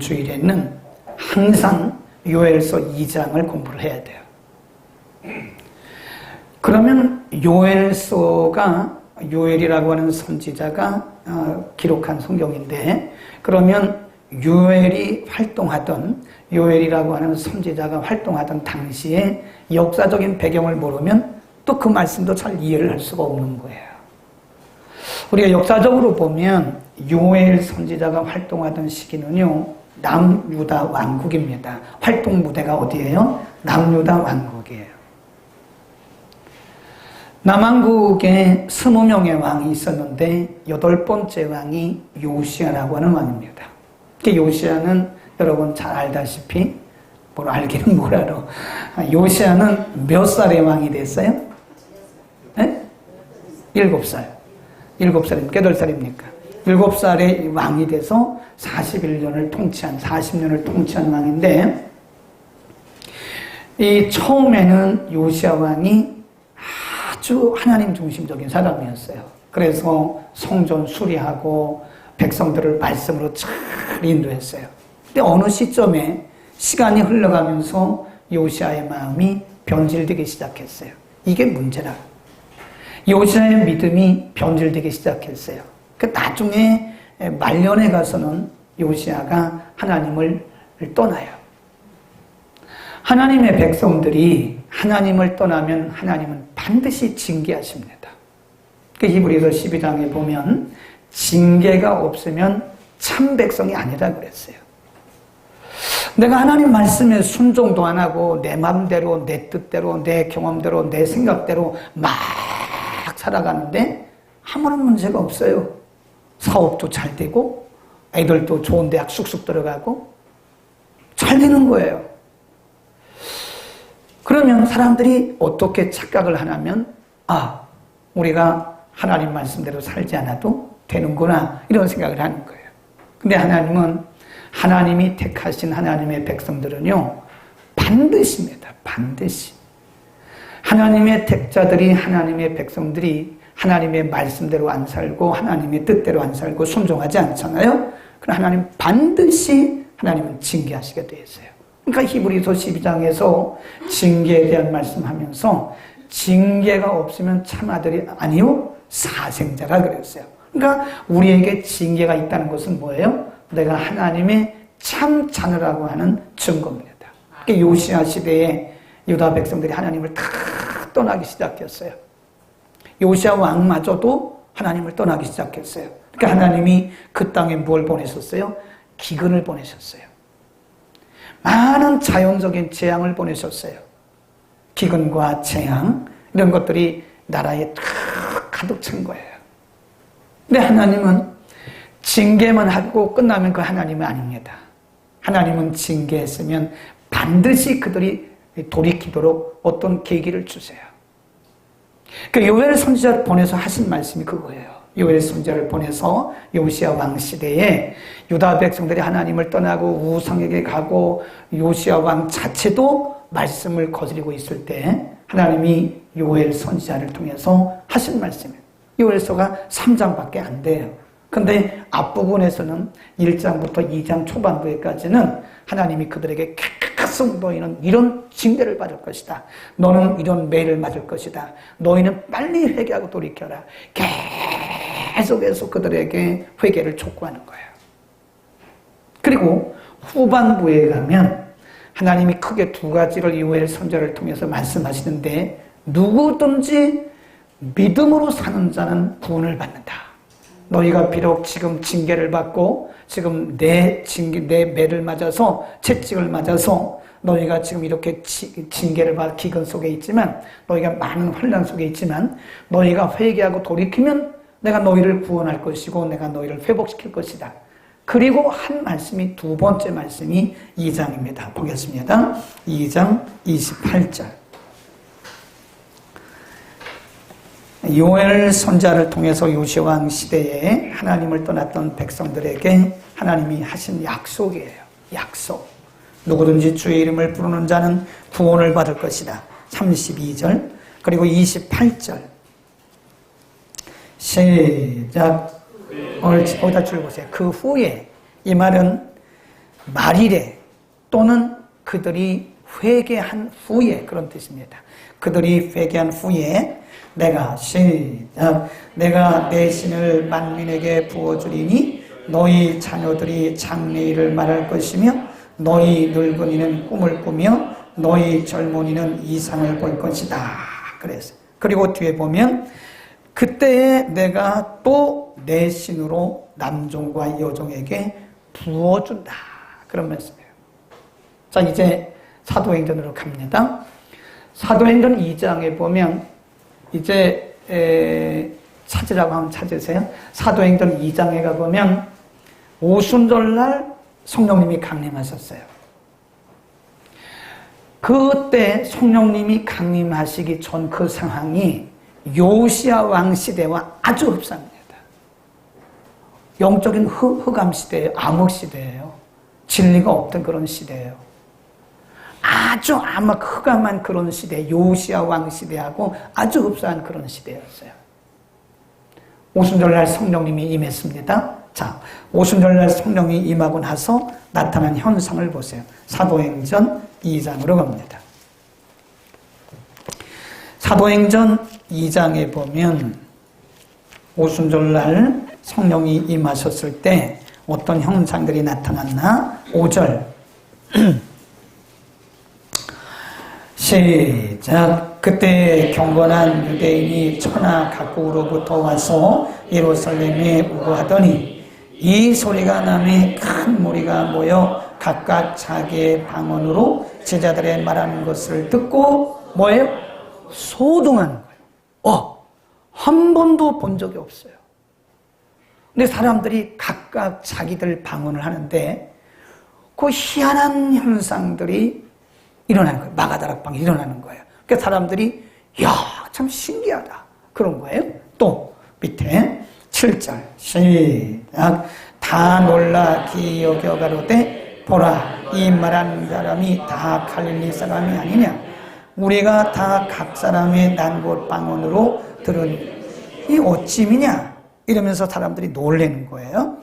주일에는 항상 요엘서 2장을 공부를 해야 돼요. 그러면 요엘이라고 하는 선지자가 기록한 성경인데, 그러면 요엘이라고 하는 선지자가 활동하던 당시에 역사적인 배경을 모르면 또 그 말씀도 잘 이해를 할 수가 없는 거예요. 우리가 역사적으로 보면 요엘 선지자가 활동하던 시기는요, 남유다 왕국입니다. 활동 무대가 어디예요? 남유다 왕국이에요. 남왕국에 20명의 왕이 있었는데 8번째 왕이 요시야라고 하는 왕입니다. 요시야는 여러분 잘 알다시피, 뭘 알기는 뭘 알아. 요시야는 몇 살의 왕이 됐어요? 네? 7살. 7살입니까? 8살입니까? 7살의 왕이 돼서 40년을 통치한 왕인데, 이 처음에는 요시야 왕이 아주 하나님 중심적인 사람이었어요. 그래서 성전 수리하고 백성들을 말씀으로 잘 인도했어요. 근데 어느 시점에 시간이 흘러가면서 요시야의 마음이 변질되기 시작했어요. 이게 문제라. 요시야의 믿음이 변질되기 시작했어요. 나중에 말년에 가서는 요시야가 하나님을 떠나요. 하나님의 백성들이 하나님을 떠나면 하나님은 반드시 징계하십니다. 히브리서 12장에 보면 징계가 없으면 참 백성이 아니라 그랬어요. 내가 하나님 말씀에 순종도 안 하고 내 마음대로, 내 뜻대로, 내 경험대로, 내 생각대로 막 살아가는데 아무런 문제가 없어요. 사업도 잘 되고 애들도 좋은 대학 쑥쑥 들어가고 잘 되는 거예요. 그러면 사람들이 어떻게 착각을 하냐면, 우리가 하나님 말씀대로 살지 않아도 되는구나, 이런 생각을 하는 거예요. 근데 하나님이 택하신 하나님의 백성들은요, 반드시입니다. 반드시. 하나님의 택자들이, 하나님의 백성들이 하나님의 말씀대로 안 살고 하나님의 뜻대로 안 살고 순종하지 않잖아요. 그럼 하나님 반드시 하나님은 징계하시게 되어 있어요. 그러니까 히브리서 12장에서 징계에 대한 말씀하면서 징계가 없으면 참 아들이 아니요 사생자라 그랬어요. 그러니까 우리에게 징계가 있다는 것은 뭐예요? 내가 하나님의 참 자녀라고 하는 증거입니다. 요시야 시대에 유다 백성들이 하나님을 다 떠나기 시작했어요. 요시야 왕마저도 하나님을 떠나기 시작했어요. 그러니까 하나님이 그 땅에 뭘 보내셨어요? 기근을 보내셨어요. 많은 자연적인 재앙을 보내셨어요. 기근과 재앙, 이런 것들이 나라에 가득 찬 거예요. 근데 하나님은 징계만 하고 끝나면 그 하나님은 아닙니다. 하나님은 징계했으면 반드시 그들이 돌이키도록 어떤 계기를 주세요. 그 요엘 선지자를 보내서 하신 말씀이 그거예요. 요엘 선지자를 보내서 요시야 왕 시대에 유다 백성들이 하나님을 떠나고 우상에게 가고 요시야 왕 자체도 말씀을 거스리고 있을 때 하나님이 요엘 선지자를 통해서 하신 말씀이에요. 요엘서가 3장밖에 안 돼요. 근데 앞부분에서는 1장부터 2장 초반부에까지는 하나님이 그들에게 계속 너희는 이런 징계를 받을 것이다. 너는 이런 매를 맞을 것이다. 너희는 빨리 회개하고 돌이켜라. 계속해서 그들에게 회개를 촉구하는 거예요. 그리고 후반부에 가면 하나님이 크게 2가지를 요엘 선지자를 통해서 말씀하시는데, 누구든지 믿음으로 사는 자는 구원을 받는다. 너희가 비록 지금 징계를 받고 지금 내 매를 맞아서 채찍을 맞아서 너희가 지금 이렇게 징계를 받아 기근 속에 있지만, 너희가 많은 환난 속에 있지만, 너희가 회개하고 돌이키면 내가 너희를 구원할 것이고 내가 너희를 회복시킬 것이다. 그리고 한 말씀이, 2번째 말씀이 2장입니다. 보겠습니다. 2장 28절. 요엘 선지자를 통해서 요시야 왕 시대에 하나님을 떠났던 백성들에게 하나님이 하신 약속이에요. 약속. 누구든지 주의 이름을 부르는 자는 구원을 받을 것이다. 32절. 그리고 28절. 시작. 어디다 줄 보세요. 그 후에, 이 말은 말일에 또는 그들이 회개한 후에 그런 뜻입니다. 그들이 회개한 후에 내가 내 신을 만민에게 부어주리니 너희 자녀들이 장래일을 말할 것이며 너희 늙은이는 꿈을 꾸며 너희 젊은이는 이상을 볼 것이다. 그래서 그리고 뒤에 보면 그때에 내가 또 내 신으로 남종과 여종에게 부어준다. 그런 말씀이에요. 자, 이제 사도행전으로 갑니다. 사도행전 2장에 보면 이제 찾으라고 하면 찾으세요. 사도행전 2장에 가보면 오순절날 성령님이 강림하셨어요. 그때 성령님이 강림하시기 전 그 상황이 요시야 왕 시대와 아주 흡사합니다. 영적인 흑암 시대예요. 암흑 시대예요. 진리가 없던 그런 시대예요. 아주 암흑 흑암한 그런 시대, 요시야 왕 시대하고 아주 흡사한 그런 시대였어요. 오순절날 성령님이 임했습니다. 자, 오순절날 성령이 임하고 나서 나타난 현상을 보세요. 사도행전 2장으로 갑니다. 사도행전 2장에 보면 오순절날 성령이 임하셨을 때 어떤 현상들이 나타났나? 5절 시작. 그때 경건한 유대인이 천하 각국으로부터 와서 예루살렘에 우거하더니 이 소리가 나매 큰 무리가 모여 각각 자기의 방언으로 제자들의 말하는 것을 듣고 뭐예요? 소동하는 거예요. 한 번도 본 적이 없어요. 근데 사람들이 각각 자기들 방언을 하는데 그 희한한 현상들이 일어나는 거예요. 마가다락방이 일어나는 거예요. 그러니까 사람들이 참 신기하다. 그런 거예요. 또 밑에 7절 시작. 다 놀라 기이 여겨 가로되 보라 이 말하는 사람이 다 갈릴리 사람이 아니냐. 우리가 다 각 사람의 난곳 방언으로 들은 이 어찌미냐. 이러면서 사람들이 놀라는 거예요.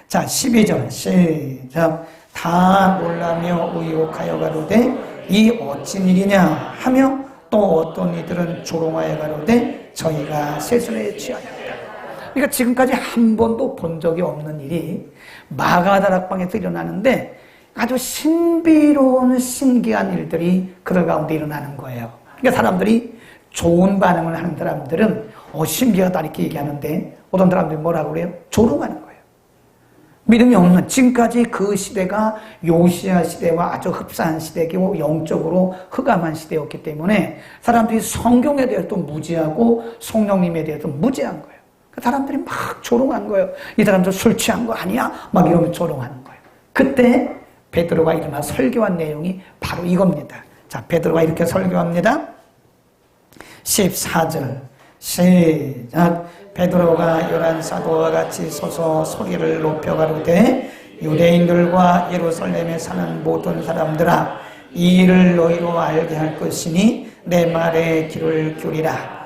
자, 12절 시작. 다 놀라며 의혹하여 가로되 이 어찌 일이냐 하며 또 어떤 이들은 조롱하여 가로되 저희가 세술에 취하였다. 그러니까 지금까지 한 번도 본 적이 없는 일이 마가다락방에서 일어나는데 아주 신비로운 신기한 일들이 그들 가운데 일어나는 거예요. 그러니까 사람들이 좋은 반응을 하는 사람들은 신기하다 이렇게 얘기하는데 어떤 사람들이 뭐라고 그래요? 조롱하는 거예요. 믿음이 없는 지금까지 그 시대가 요시야 시대와 아주 흡사한 시대이고 영적으로 흑암한 시대였기 때문에 사람들이 성경에 대해서 무지하고 성령님에 대해서 무지한 거예요. 사람들이 막 조롱한 거예요. 이 사람들 술 취한 거 아니야? 막 이러면 조롱하는 거예요. 그때 베드로가 일어나 설교한 내용이 바로 이겁니다. 자, 베드로가 이렇게 설교합니다. 14절 시작. 베드로가 11사도와 같이 서서 소리를 높여 가로되 유대인들과 예루살렘에 사는 모든 사람들아 이 일을 너희로 알게 할 것이니 내 말에 귀를 기울이라.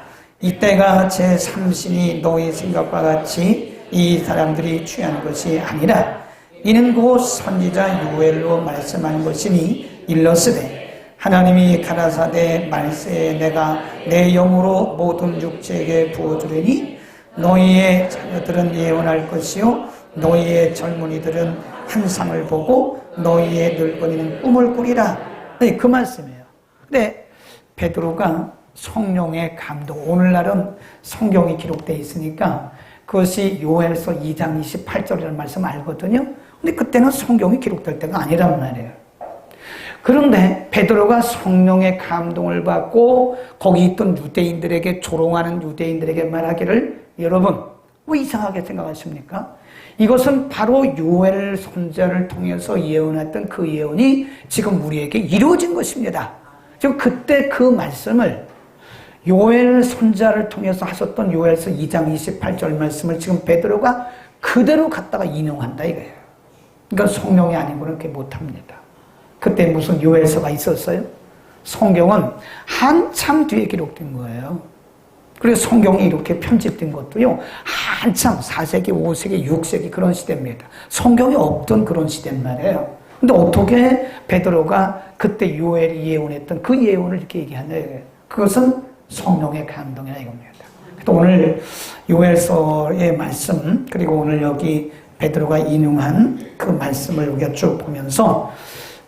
이때가 제3신이 너희 생각과 같이 이 사람들이 취한 것이 아니라 이는 곧 선지자 요엘로 말씀한 것이니 일러스되 하나님이 가라사대 말세에 내가 내 영으로 모든 육체에게 부어주리니 너희의 자녀들은 예언할 것이요 너희의 젊은이들은 환상을 보고 너희의 늙은이는 꿈을 꾸리라. 네, 그 말씀이에요. 근데 베드로가 성령의 감동, 오늘날은 성경이 기록되어 있으니까 그것이 요엘서 2장 28절이라는 말씀 알거든요. 근데 그때는 성경이 기록될 때가 아니란 말이에요. 그런데 베드로가 성령의 감동을 받고 거기 있던 유대인들에게 조롱하는 유대인들에게 말하기를 여러분 왜 이상하게 생각하십니까? 이것은 바로 요엘 선지자를 통해서 예언했던 그 예언이 지금 우리에게 이루어진 것입니다. 지금 그때 그 말씀을 요엘 선지자를 통해서 하셨던 요엘서 2장 28절 말씀을 지금 베드로가 그대로 갖다가 인용한다 이거예요. 그러니까 성령이 아니고는 그렇게 못합니다. 그때 무슨 요엘서가 있었어요? 성경은 한참 뒤에 기록된 거예요. 그래서 성경이 이렇게 편집된 것도요, 한참 4세기, 5세기, 6세기 그런 시대입니다. 성경이 없던 그런 시대란 말이에요. 근데 어떻게 베드로가 그때 요엘이 예언했던 그 예언을 이렇게 얘기하냐. 그것은 성령의 감동이라 이겁니다. 또 오늘 요엘서의 말씀, 그리고 오늘 여기 베드로가 인용한 그 말씀을 우리가 쭉 보면서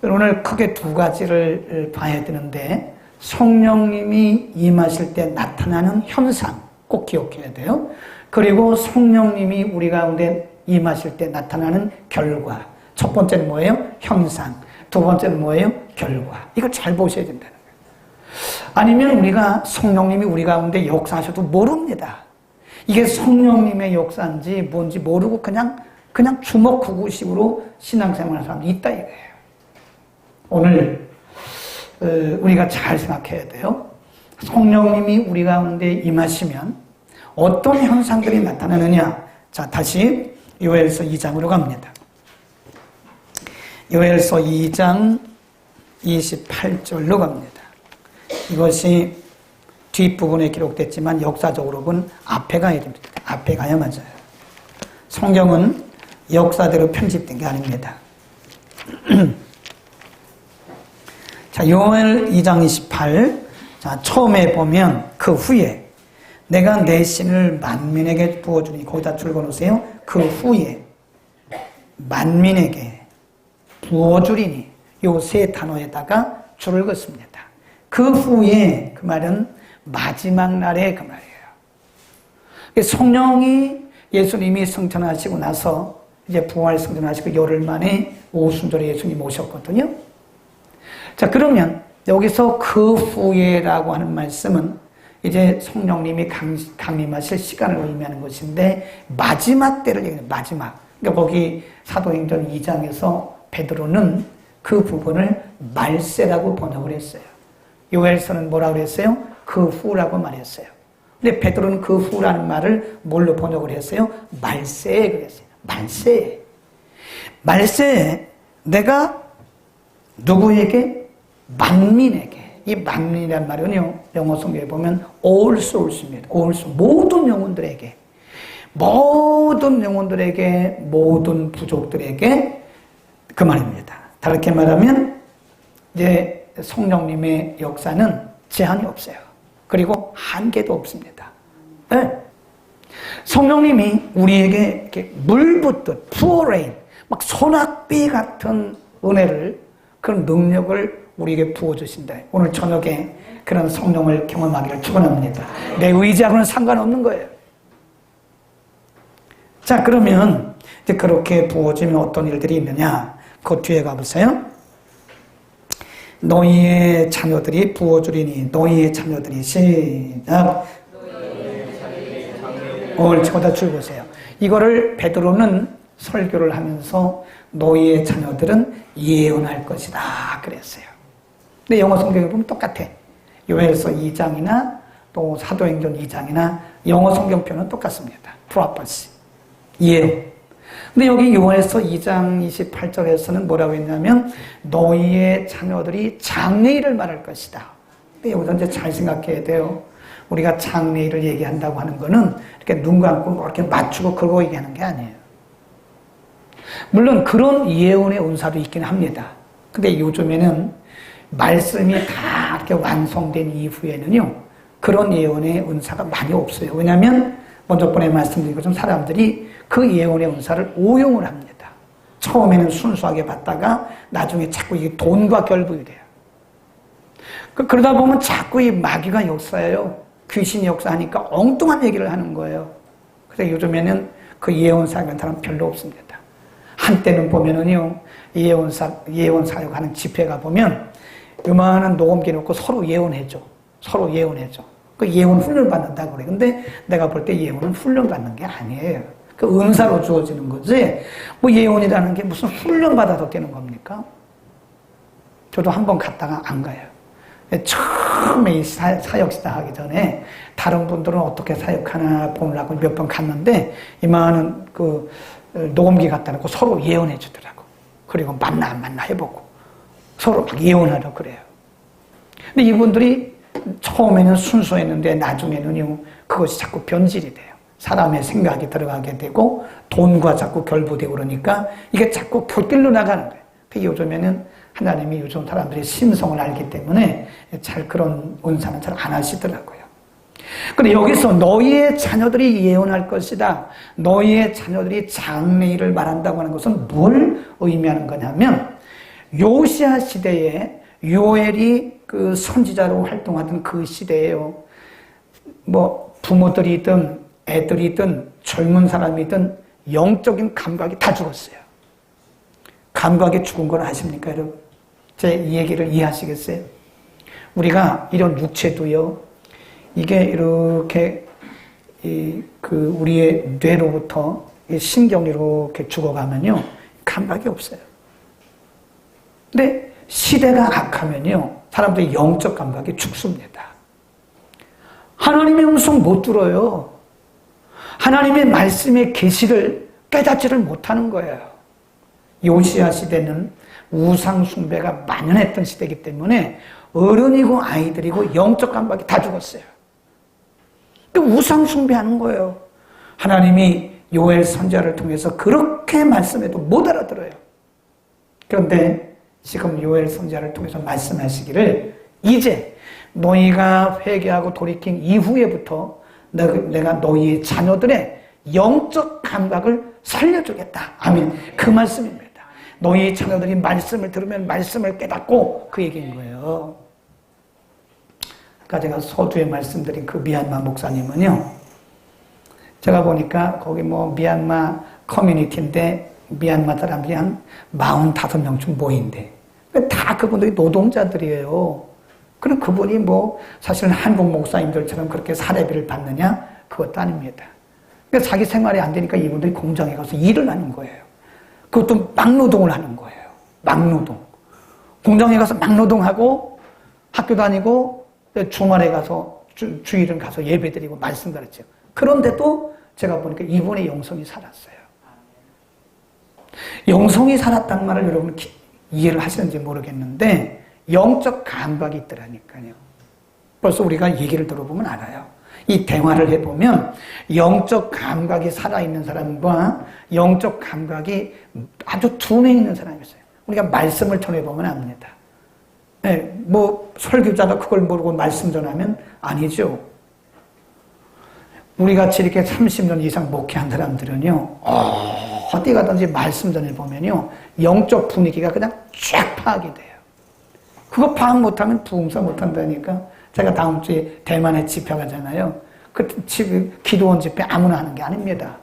오늘 크게 두 가지를 봐야 되는데, 성령님이 임하실 때 나타나는 현상 꼭 기억해야 돼요. 그리고 성령님이 우리 가운데 임하실 때 나타나는 결과. 첫 번째는 뭐예요? 현상. 두 번째는 뭐예요? 결과. 이걸 잘 보셔야 된다는 거예요. 아니면 우리가 성령님이 우리 가운데 역사하셔도 모릅니다. 이게 성령님의 역사인지 뭔지 모르고 그냥 주먹구구식으로 신앙생활하는 사람도 있다 이거예요. 오늘 우리가 잘 생각해야 돼요. 성령님이 우리 가운데 임하시면 어떤 현상들이 나타나느냐. 자, 다시 요엘서 2장으로 갑니다. 요엘서 2장 28절로 갑니다. 이것이 뒷부분에 기록됐지만 역사적으로 보면 앞에 가야 됩니다. 앞에 가야 맞아요. 성경은 역사대로 편집된 게 아닙니다. 자, 요엘 2장 28. 자, 처음에 보면 그 후에 내가 내 신을 만민에게 부어주니, 거기다 줄거놓으세요. 그 후에 만민에게 부어주리니, 요 세 단어에다가 줄을 긋습니다. 그 후에, 그 말은 마지막 날에 그 말이에요. 성령이 예수님이 승천하시고 나서 이제 부활 승천하시고 열흘 만에 오순절에 예수님 오셨거든요. 자, 그러면 여기서 그 후에라고 하는 말씀은 이제 성령님이 강림하실 시간을 의미하는 것인데, 마지막 때를 얘기해요. 마지막. 그러니까 거기 사도행전 2장에서 베드로는 그 부분을 말세라고 번역을 했어요. 요엘서는 뭐라고 그랬어요? 그 후라고 말했어요. 근데 베드로는 그 후라는 말을 뭘로 번역을 했어요? 말세에 그랬어요. 말세에. 말세에 내가 누구에게? 만민에게. 이 만민이란 말은요, 영어 성경에 보면 all souls입니다. all souls. 모든 영혼들에게, 모든 부족들에게 그 말입니다. 다르게 말하면 이제 성령님의 역사는 제한이 없어요. 그리고 한계도 없습니다. 네. 성령님이 우리에게 이렇게 물 붓듯 푸어레인, 막 소낙비 같은 은혜를, 그런 능력을 우리에게 부어주신다. 오늘 저녁에 그런 성령을 경험하기를 축원합니다. 내 의지하고는 상관없는 거예요. 자, 그러면 이제 그렇게 부어지면 어떤 일들이 있느냐? 그 뒤에 가보세요. 너희의 자녀들이 부어주리니, 너희의 자녀들이, 시작. 옳지, 거기다 줄 보세요. 이거를 베드로는 설교를 하면서 너희의 자녀들은 예언할 것이다 그랬어요. 근데 영어 성경에 보면 똑같아. 요엘서 2장이나 또 사도행전 2장이나 영어 성경표는 똑같습니다. prophecy, 예언. 근데 여기 요엘서 2장 28절에서는 뭐라고 했냐면 너희의 자녀들이 장래일을 말할 것이다. 근데 여기서 이제 잘 생각해야 돼요. 우리가 장래일을 얘기한다고 하는 거는 이렇게 눈 감고 뭐 이렇게 맞추고 그러고 얘기하는 게 아니에요. 물론 그런 예언의 은사도 있긴 합니다. 근데 요즘에는 말씀이 다 이렇게 완성된 이후에는요, 그런 예언의 은사가 많이 없어요. 왜냐하면 먼저 번에 말씀드린 것처럼 사람들이 그 예언의 은사를 오용을 합니다. 처음에는 순수하게 받다가 나중에 자꾸 이게 돈과 결부가 돼요. 그러다 보면 자꾸 이 마귀가 역사해요. 귀신이 역사하니까 엉뚱한 얘기를 하는 거예요. 그래서 요즘에는 그 예언 사역하는 사람 별로 없습니다. 한때는 보면은요, 예언 사역하는 집회가 보면 요만한 녹음기 놓고 서로 예언해줘. 그 예언 훈련 받는다고 그래. 근데 내가 볼 때 예언은 훈련 받는 게 아니에요. 그 은사로 주어지는 거지. 뭐 예언이라는 게 무슨 훈련 받아서 되는 겁니까? 저도 한번 갔다가 안 가요. 처음에 이 사역 시작하기 전에 다른 분들은 어떻게 사역하나 보려고 몇 번 갔는데 이만한 그 녹음기 갖다 놓고 서로 예언해 주더라고. 그리고 만나 안 만나 해보고 서로 막 예언하려고 그래요. 근데 이분들이 처음에는 순수했는데 나중에는요, 그것이 자꾸 변질이 돼요. 사람의 생각이 들어가게 되고 돈과 자꾸 결부되고 그러니까 이게 자꾸 곁길로 나가는 거예요. 요즘에는 하나님이 요즘 사람들의 심성을 알기 때문에 잘 그런 은사는 잘 안 하시더라고요. 근데 여기서 너희의 자녀들이 예언할 것이다. 너희의 자녀들이 장래일을 말한다고 하는 것은 뭘 의미하는 거냐면 요시야 시대에 요엘이 그 선지자로 활동하던 그 시대에요. 뭐 부모들이든 애들이든 젊은 사람이든 영적인 감각이 다 죽었어요. 감각이 죽은 걸 아십니까, 여러분? 제 이 얘기를 이해하시겠어요? 우리가 이런 육체도요, 이게 이렇게 우리의 뇌로부터 신경이 이렇게 죽어가면요, 감각이 없어요. 근데 시대가 악하면요, 사람들이 영적 감각이 죽습니다. 하나님의 음성 못 들어요. 하나님의 말씀의 계시를 깨닫지를 못하는 거예요. 요시야 시대는 우상 숭배가 만연했던 시대이기 때문에 어른이고 아이들이고 영적 감각이 다 죽었어요. 우상 숭배하는 거예요. 하나님이 요엘 선지자를 통해서 그렇게 말씀해도 못 알아들어요. 그런데 지금 요엘 선지자를 통해서 말씀하시기를 이제 너희가 회개하고 돌이킨 이후에부터 내가 너희의 자녀들의 영적 감각을 살려주겠다. 아멘. 그 말씀입니다. 너희 자녀들이 말씀을 들으면 말씀을 깨닫고 그 얘기인 거예요. 아까 제가 서두에 말씀드린 그 미얀마 목사님은요, 제가 보니까 거기 뭐 미얀마 커뮤니티인데 미얀마 사람들이 한 45명쯤 모인대. 다 그분들이 노동자들이에요. 그럼 그분이 뭐 사실은 한국 목사님들처럼 그렇게 사례비를 받느냐? 그것도 아닙니다. 그러니까 자기 생활이 안 되니까 이분들이 공장에 가서 일을 하는 거예요. 그것도 막노동을 하는 거예요. 막노동. 공장에 가서 막노동하고 학교 다니고 주말에 가서 주일은 가서 예배드리고 말씀 가르쳐요. 그런데도 제가 보니까 이분의 영성이 살았어요. 영성이 살았다는 말을 여러분 이해를 하시는지 모르겠는데 영적 감각이 있더라니까요. 벌써 우리가 얘기를 들어보면 알아요. 이 대화를 해보면 영적 감각이 살아있는 사람과 영적 감각이 아주 둔해 있는 사람이 있어요. 우리가 말씀을 전해보면 압니다. 네, 뭐 설교자가 그걸 모르고 말씀 전하면 아니죠. 우리같이 이렇게 30년 이상 목회한 사람들은요, 어디 가든지 말씀 전해보면요, 영적 분위기가 그냥 쫙 파악이 돼요. 그거 파악 못하면 부흥사 못한다니까. 제가 다음 주에 대만에 집회 가잖아요. 그 기도원 집회 아무나 하는 게 아닙니다.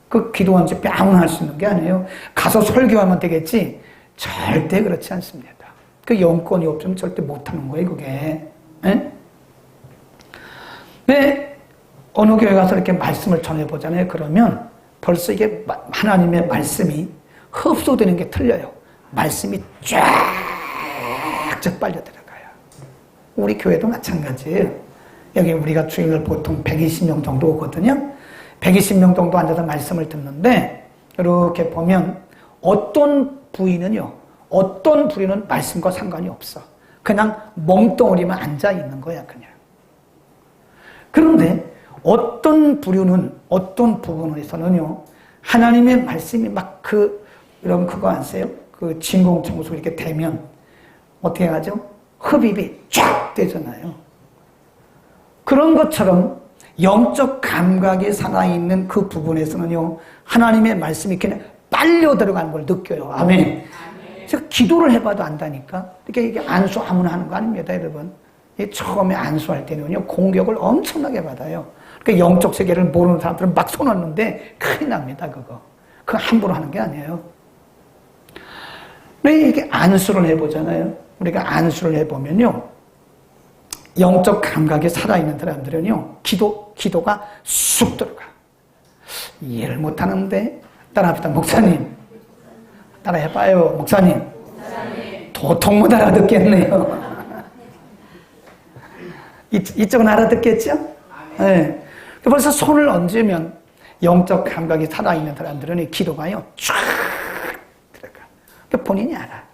그 기도원 집회 아무나 할 수 있는 게 아니에요. 가서 설교하면 되겠지. 절대 그렇지 않습니다. 그 영권이 없으면 절대 못하는 거예요, 그게. 네? 네, 어느 교회 가서 이렇게 말씀을 전해보잖아요. 그러면 벌써 이게 하나님의 말씀이 흡수되는 게 틀려요. 말씀이 쫙 빨려 들어가요. 우리 교회도 마찬가지예요. 여기 우리가 주일날 보통 120명 정도 오거든요. 120명 정도 앉아서 말씀을 듣는데 이렇게 보면 어떤 부위는 말씀과 상관이 없어. 그냥 멍덩어리만 앉아 있는 거야, 그냥. 그런데 어떤 부류는, 어떤 부분에서는요, 하나님의 말씀이 막 여러분 그거 아세요? 그 진공청소 이렇게 되면 어떻게 하죠? 흡입이 쫙 되잖아요. 그런 것처럼 영적 감각이 살아있는 그 부분에서는요, 하나님의 말씀이 그냥 빨려 들어가는 걸 느껴요. 아멘. 제가 기도를 해봐도 안다니까. 이게 안수 아무나 하는 거 아닙니다, 여러분. 처음에 안수할 때는요, 공격을 엄청나게 받아요. 그러니까 영적 세계를 모르는 사람들은 막 손었는데 큰일 납니다, 그거. 그거 함부로 하는 게 아니에요. 왜 이게 안수를 해보잖아요. 우리가 안수를 해보면요, 영적 감각이 살아있는 사람들은요, 기도가 쑥 들어가. 이해를 못하는데, 따라합시다. 목사님. 따라해봐요. 목사님. 도통 못 알아듣겠네요. 이쪽은 알아듣겠죠? 네. 벌써 손을 얹으면 영적 감각이 살아있는 사람들은 기도가요, 쫙 들어가. 본인이 알아.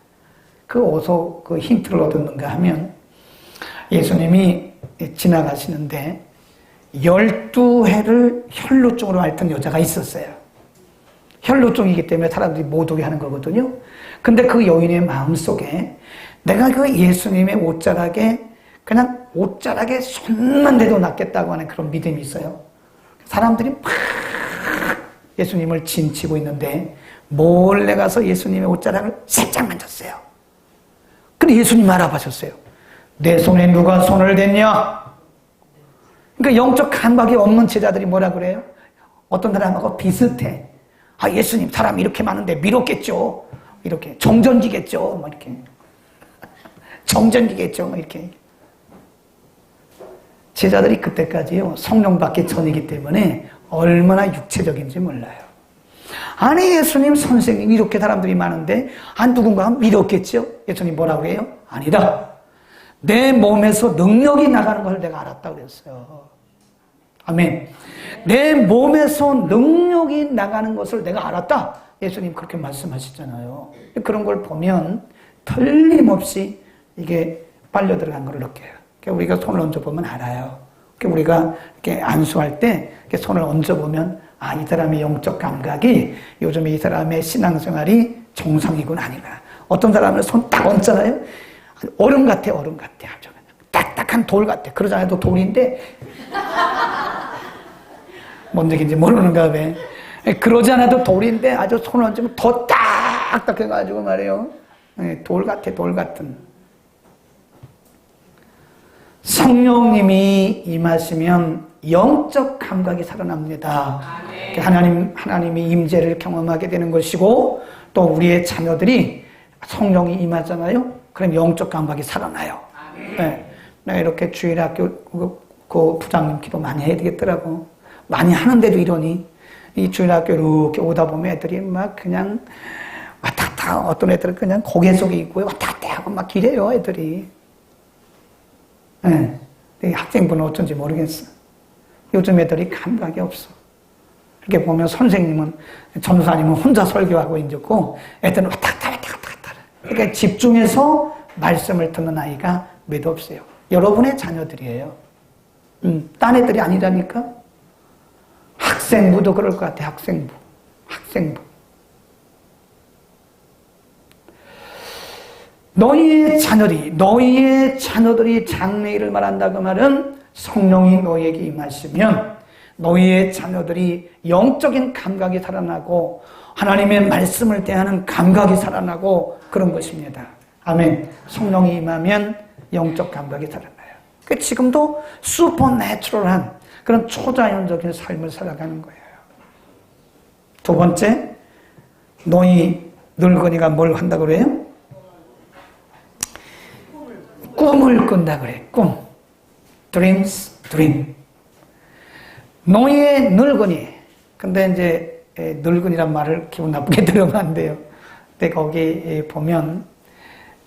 어디서 그 힌트를 얻었는가 하면, 예수님이 지나가시는데 12해를 혈루증으로 앓던 여자가 있었어요. 혈루증이기 때문에 사람들이 못 오게 하는 거거든요. 근데 그 여인의 마음속에 내가 그 예수님의 옷자락에 그냥 옷자락에 손만 대도 낫겠다고 하는 그런 믿음이 있어요. 사람들이 막 예수님을 진치고 있는데 몰래 가서 예수님의 옷자락을 살짝 만졌어요. 근데 예수님 알아보셨어요. 내 손에 누가 손을 댔냐? 그러니까 영적 감각이 없는 제자들이 뭐라 그래요? 어떤 사람하고 비슷해. 아, 예수님 사람 이렇게 많은데 미뤘겠죠. 이렇게 정전기겠죠. 뭐 이렇게 정전기겠죠. 뭐 이렇게 제자들이 그때까지요 성령 받기 전이기 때문에 얼마나 육체적인지 몰라요. 아니 예수님 선생님 이렇게 사람들이 많은데 누군가 믿었겠죠? 예수님 뭐라고 해요? 아니다. 내 몸에서 능력이 나가는 것을 내가 알았다고 그랬어요. 아멘. 내 몸에서 능력이 나가는 것을 내가 알았다. 예수님 그렇게 말씀하시잖아요. 그런 걸 보면 틀림없이 이게 빨려 들어간 걸 느껴요. 우리가 손을 얹어보면 알아요. 우리가 이렇게 안수할 때 이렇게 손을 얹어보면 아, 이 사람의 영적 감각이 요즘에 이 사람의 신앙생활이 정상이군 아니구나. 어떤 사람은 손 딱 얹잖아요. 얼음 같아, 얼음 같아. 아주 딱딱한 돌 같아. 그러지 않아도 돌인데 뭔 얘기인지 모르는가 봐. 그러지 않아도 돌인데 아주 손을 얹으면 더 딱딱해가지고 말이에요. 돌 같아, 돌 같은. 성령님이 임하시면 영적 감각이 살아납니다. 하나님의 임재를 경험하게 되는 것이고 또 우리의 자녀들이 성령이 임하잖아요. 그럼 영적 감각이 살아나요. 네. 내가 이렇게 주일학교 그 부장님 기도 많이 해야 되겠더라고. 많이 하는데도 이러니 이 주일학교 이렇게 오다 보면 애들이 막 그냥 왔다 갔다 어떤 애들은 그냥 고개 속에 있고요. 왔다 갔다 하고 막 이래요 애들이. 네. 학생분은 어쩐지 모르겠어. 요즘 애들이 감각이 없어. 이렇게 보면 선생님은, 전도사님은 혼자 설교하고 있고, 애들은 왔다 갔다 왔다 갔다 갔다. 그러니까 집중해서 말씀을 듣는 아이가 몇 없어요. 여러분의 자녀들이에요. 딴 애들이 아니라니까? 학생부도 그럴 것 같아, 학생부. 학생부. 너희의 자녀들이 장래일을 말한다 그 말은 성령이 너희에게 임하시면 너희의 자녀들이 영적인 감각이 살아나고 하나님의 말씀을 대하는 감각이 살아나고 그런 것입니다. 아멘. 성령이 임하면 영적 감각이 살아나요. 지금도 슈퍼내추럴한 그런 초자연적인 삶을 살아가는 거예요. 두 번째, 너희 늙은이가 뭘 한다고 그래요? 꿈을 꾼다 그래. 꿈. Dreams, dream. 너희의 늙은이. 근데 이제 늙은이란 말을 기분 나쁘게 들으면 안 돼요. 근데 거기 보면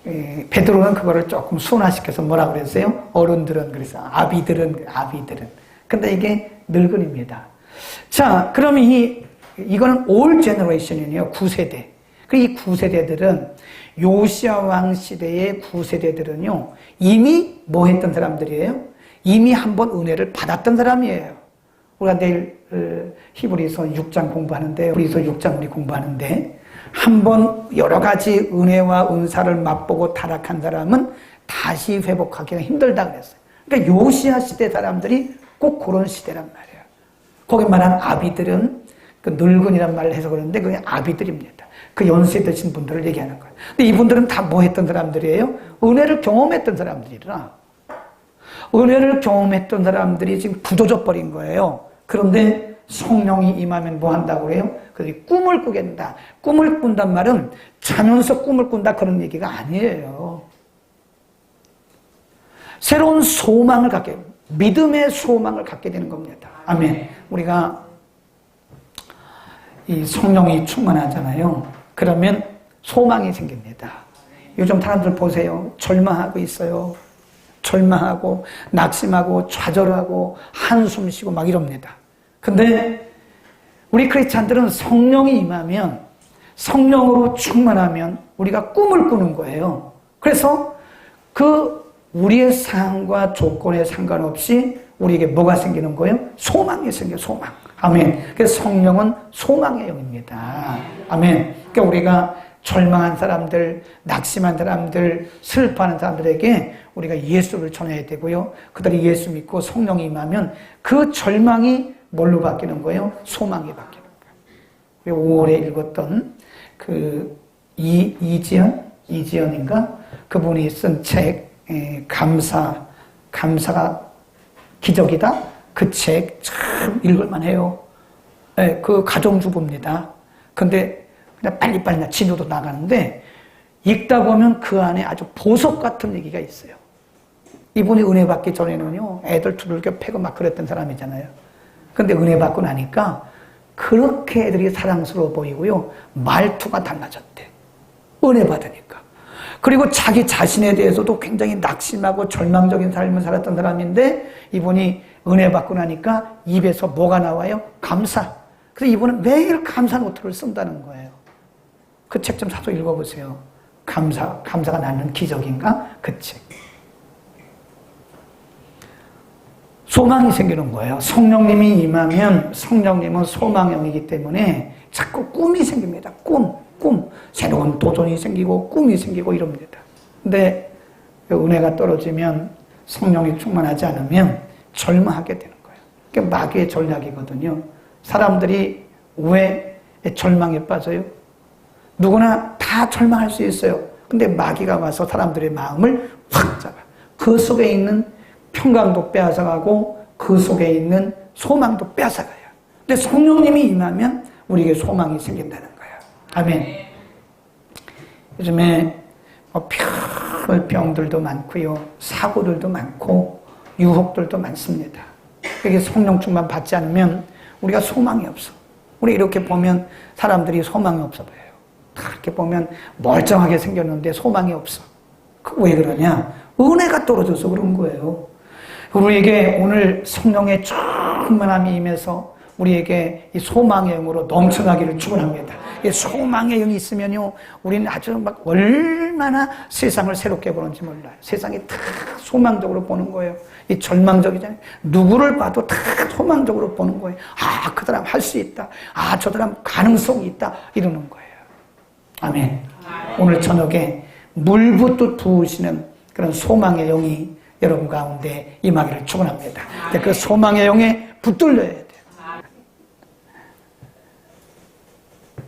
베드로는 그거를 조금 순화시켜서 뭐라 그랬어요? 어른들은 그래서 아비들은. 근데 이게 늙은입니다. 자, 그러면 이거는 올 제너레이션이에요. 9세대. 이 9세대들은 요시야 왕 시대의 9세대들은요, 이미 뭐 했던 사람들이에요? 이미 한번 은혜를 받았던 사람이에요. 우리가 내일 히브리서 6장 공부하는데, 히브리서 6장 우리 공부하는데, 한번 여러 가지 은혜와 은사를 맛보고 타락한 사람은 다시 회복하기가 힘들다 그랬어요. 그러니까 요시야 시대 사람들이 꼭 그런 시대란 말이에요. 거기 말한 아비들은 그 늙은이란 말을 해서 그러는데 그게 아비들입니다. 그 연세 드신 분들을 얘기하는 거예요. 근데 이분들은 다 뭐 했던 사람들이에요? 은혜를 경험했던 사람들이라. 은혜를 경험했던 사람들이 지금 부도져 버린 거예요. 그런데 성령이 임하면 뭐 한다고 해요? 그들이 꿈을 꾸겠다. 꿈을 꾼단 말은 자면서 꿈을 꾼다 그런 얘기가 아니에요. 새로운 소망을 갖게, 믿음의 소망을 갖게 되는 겁니다. 아멘. 우리가 이 성령이 충만하잖아요. 그러면 소망이 생깁니다. 요즘 사람들 보세요. 절망하고 있어요. 절망하고 낙심하고 좌절하고 한숨 쉬고 막 이럽니다. 근데 우리 크리스찬들은 성령이 임하면, 성령으로 충만하면 우리가 꿈을 꾸는 거예요. 그래서 그 우리의 상황과 조건에 상관없이 우리에게 뭐가 생기는 거예요? 소망이 생겨요. 소망. 아멘. 그래서 성령은 소망의 영입니다. 아멘. 그러니까 우리가 절망한 사람들, 낙심한 사람들, 슬퍼하는 사람들에게 우리가 예수를 전해야 되고요. 그들이 예수 믿고 성령이 임하면 그 절망이 뭘로 바뀌는 거예요? 소망이 바뀌는 거예요. 5월에 읽었던 그 이지연인가? 그분이 쓴 책, 감사가 기적이다? 그 책 참 읽을만 해요. 그 가정주부입니다. 근데 그냥 빨리빨리 진도도 나가는데 읽다 보면 그 안에 아주 보석 같은 얘기가 있어요. 이분이 은혜 받기 전에는요, 애들 두들겨 패고 막 그랬던 사람이잖아요. 근데 은혜 받고 나니까 그렇게 애들이 사랑스러워 보이고요, 말투가 달라졌대. 은혜 받으니까. 그리고 자기 자신에 대해서도 굉장히 낙심하고 절망적인 삶을 살았던 사람인데 이분이 은혜 받고 나니까 입에서 뭐가 나와요? 감사. 그래서 이분은 매일 감사 노트를 쓴다는 거예요. 그 책 좀 사서 읽어보세요. 감사가 낳는 기적인가? 그 책. 소망이 생기는 거예요. 성령님이 임하면 성령님은 소망형이기 때문에 자꾸 꿈이 생깁니다. 꿈. 새로운 도전이 생기고 꿈이 생기고 이럽니다. 근데 은혜가 떨어지면 성령이 충만하지 않으면 절망하게 되는 거예요. 그게 마귀의 전략이거든요. 사람들이 왜 절망에 빠져요? 누구나 다 절망할 수 있어요. 근데 마귀가 와서 사람들의 마음을 확 잡아. 그 속에 있는 평강도 빼앗아가고 그 속에 있는 소망도 빼앗아가요. 근데 성령님이 임하면 우리에게 소망이 생긴다는 거예요. 아멘. 요즘에 병들도 많고요, 사고들도 많고 유혹들도 많습니다. 이게 성령 충만 받지 않으면 우리가 소망이 없어. 우리 이렇게 보면 사람들이 소망이 없어 보여요. 이렇게 보면 멀쩡하게 생겼는데 소망이 없어. 왜 그러냐? 은혜가 떨어져서 그런 거예요. 우리에게 오늘 성령의 충만함이 임해서 우리에게 이 소망의 영으로 넘쳐나기를 축원합니다. 이 소망의 영이 있으면요, 우리는 아주 막 얼마나 세상을 새롭게 보는지 몰라요. 세상이 다 소망적으로 보는 거예요. 이 절망적이잖아요. 누구를 봐도 다 소망적으로 보는 거예요. 아, 그 사람 할 수 있다. 아, 저 사람 가능성이 있다. 이러는 거예요. 아멘. 오늘 저녁에 물붓듯 부으시는 그런 소망의 영이 여러분 가운데 임하기를 축원합니다. 그 소망의 영에 붙들려야 돼요.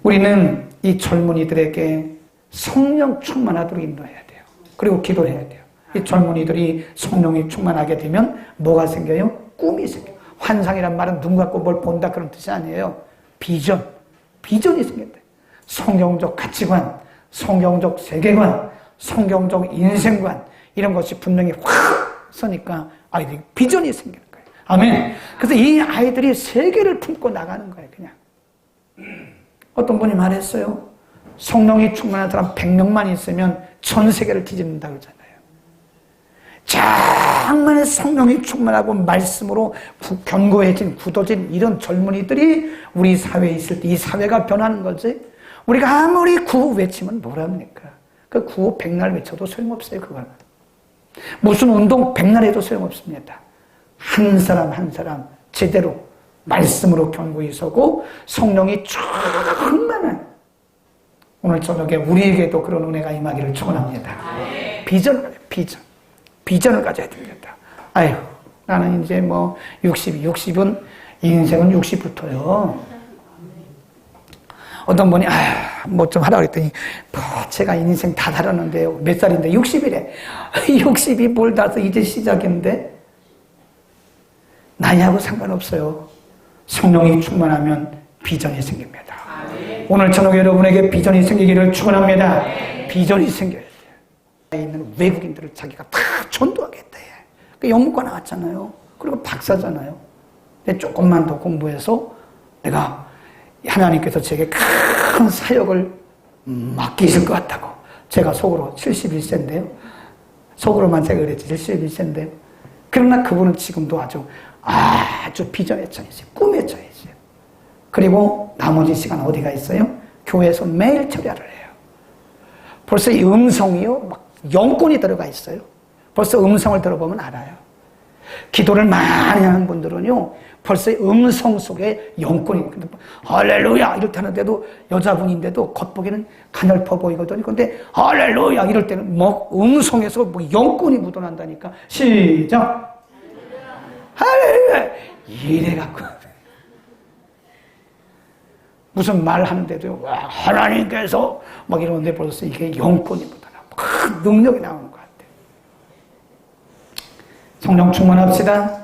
우리는 이 젊은이들에게 성령 충만하도록 인도해야 돼요. 그리고 기도해야 돼요. 이 젊은이들이 성령이 충만하게 되면 뭐가 생겨요? 꿈이 생겨요. 환상이란 말은 눈 갖고 뭘 본다 그런 뜻이 아니에요. 비전이 생긴다. 성경적 가치관, 성경적 세계관, 성경적 인생관, 이런 것이 분명히 확 서니까 아이들이 비전이 생기는 거예요. 아멘. 그래서 이 아이들이 세계를 품고 나가는 거예요, 그냥. 어떤 분이 말했어요. 성령이 충만한 사람 100명만 있으면 전 세계를 뒤집는다고 그러잖아요. 정말 성령이 충만하고 말씀으로 견고해진, 굳어진 이런 젊은이들이 우리 사회에 있을 때 이 사회가 변하는 거지. 우리가 아무리 구호 외치면 뭐랍니까? 그 구호 백날 외쳐도 소용없어요, 그거는. 무슨 운동 백날 해도 소용없습니다. 한 사람 한 사람 제대로 말씀으로 견고히 서고 성령이 충만한 오늘 저녁에 우리에게도 그런 은혜가 임하기를 축원합니다. 비전을 가져야 됩니다. 아유, 나는 이제 60은 인생은 60부터요. 어떤 분이 뭐 좀 하라고 그랬더니 제가 인생 다 살았는데요. 몇 살인데 60이래. 60이 뭘 다서 이제 시작인데 나이하고 상관없어요. 성령이 충만하면 비전이 생깁니다. 오늘 저녁 여러분에게 비전이 생기기를 축원합니다. 비전이 생겨야 돼요. 있는 외국인들을 자기가 다 전도하겠다. 그 영문과 나왔잖아요. 그리고 박사잖아요. 근데 조금만 더 공부해서 내가 하나님께서 제게 큰 사역을 맡기실 것 같다고. 제가 속으로 71세인데요. 속으로만 제가 그랬지 71세인데요. 그러나 그분은 지금도 아주 비전에 처해 있어요. 꿈에 처해 있어요. 그리고 나머지 시간 어디가 있어요? 교회에서 매일 철야를 해요. 벌써 이 음성이요, 막 영권이 들어가 있어요. 벌써 음성을 들어보면 알아요. 기도를 많이 하는 분들은요, 벌써 음성 속에 영권이, 할렐루야! 이럴 때 하는데도 여자분인데도 겉보기는 가냘퍼 보이거든요. 근데 할렐루야! 이럴 때는 뭐 음성에서 뭐 영권이 묻어난다니까. 시작! 할렐루야! 이래갖고. 무슨 말 하는데도 하나님께서 막 이러는데 벌써 이게 영권이 묻어나고 큰 능력이 나오는 것 같아요. 성령 충만합시다.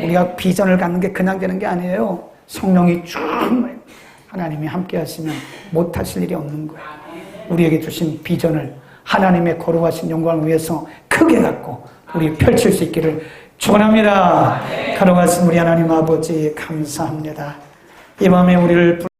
우리가 비전을 갖는 게 그냥 되는 게 아니에요. 성령이 충만해. 하나님이 함께 하시면 못하실 일이 없는 거예요. 우리에게 주신 비전을 하나님의 거룩하신 영광을 위해서 크게 갖고 우리 펼칠 수 있기를 축원합니다. 거룩하신 우리 하나님 아버지 감사합니다. 이 밤에 우리를